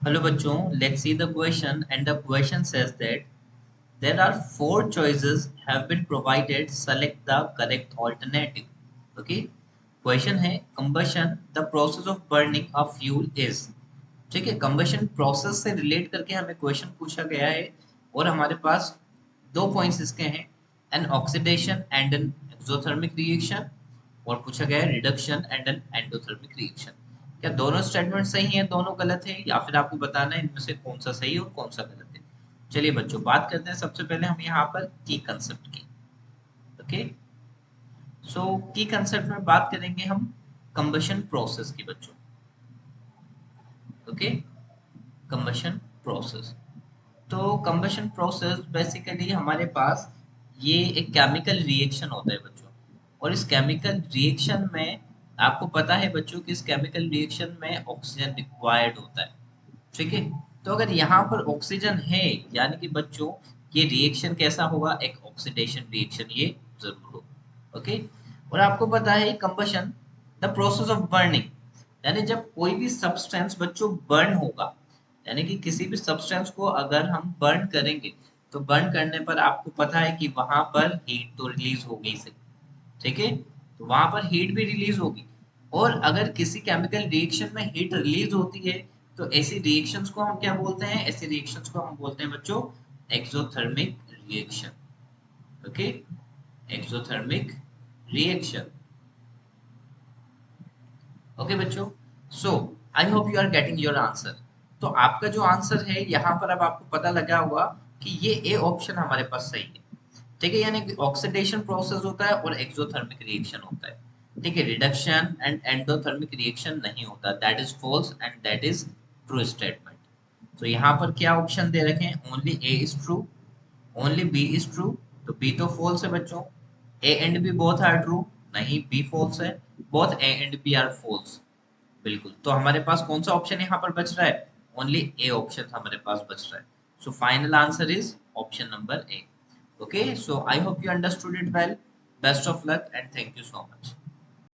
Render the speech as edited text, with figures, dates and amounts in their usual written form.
Hello बच्चों, let's see the question and the question says that there are four choices have been provided. Select the correct alternative. Okay. Question है combustion the process of burning a fuel is. ठीक है, combustion process से relate करके हमें question पूछा गया है और हमारे पास दो points इसके हैं, an oxidation and an exothermic reaction और पूछा गया है reduction and an endothermic reaction. क्या दोनों स्टेटमेंट सही हैं, दोनों गलत है, या फिर आपको बताना है इनमें से कौन सा सही और कौन सा गलत है। चलिए बच्चों बात करते हैं सबसे पहले हम यहाँ पर की कंसेप्ट की। ओके, सो की कंसेप्ट में बात करेंगे हम कंबशन प्रोसेस की बच्चों। Okay, combustion process. तो कंबशन प्रोसेस बेसिकली हमारे पास ये एक केमिकल रिएक्शन होता है बच्चों, और इस केमिकल रिएक्शन में आपको पता है बच्चों कि इस केमिकल रिएक्शन में ऑक्सीजन रिक्वायर्ड होता है। ठीक है, तो अगर यहाँ पर ऑक्सीजन है यानी कि बच्चों ये रिएक्शन कैसा होगा, एक ऑक्सीडेशन रिएक्शन ये जरूर होगा। ओके, और आपको पता है combustion the process of burning, यानी जब कोई भी सब्सटेंस बच्चों बर्न होगा, यानी कि किसी भी सब्सटेंस को अगर हम बर्न करेंगे तो बर्न करने पर आपको पता है कि वहां पर हीट तो रिलीज होगी से। ठीक है, तो वहां पर हीट भी रिलीज होगी, और अगर किसी केमिकल रिएक्शन में हीट रिलीज होती है तो ऐसी रिएक्शंस को हम क्या बोलते हैं, ऐसे रिएक्शंस को हम बोलते हैं बच्चों exothermic reaction. Okay, exothermic reaction. Okay बच्चों, so I hope you are getting your answer. तो आपका जो आंसर है यहाँ पर अब आपको पता लगा होगा कि ये ए ऑप्शन हमारे पास सही है। ठीक है, यानी कि ऑक्सीडेशन प्रोसेस होता है और एक्सोथर्मिक रिएक्शन होता है। ठीक है, रिडक्शन एंड एंडोथर्मिक रिएक्शन नहीं होता, that is false and that is true statement. तो यहाँ पर क्या ऑप्शन दे रखे हैं, only A is true, only B is true. तो बी तो फॉल्स है बच्चों, A and B both are true, नहीं बी फॉल्स है, both A and B are false. बिल्कुल, तो हमारे पास कौन सा ऑप्शन यहाँ पर बच रहा है, ओनली ए ऑप्शन हमारे पास बच रहा है। So final answer is option number A. Okay, so I hope you understood it well. Best of luck and thank you so much.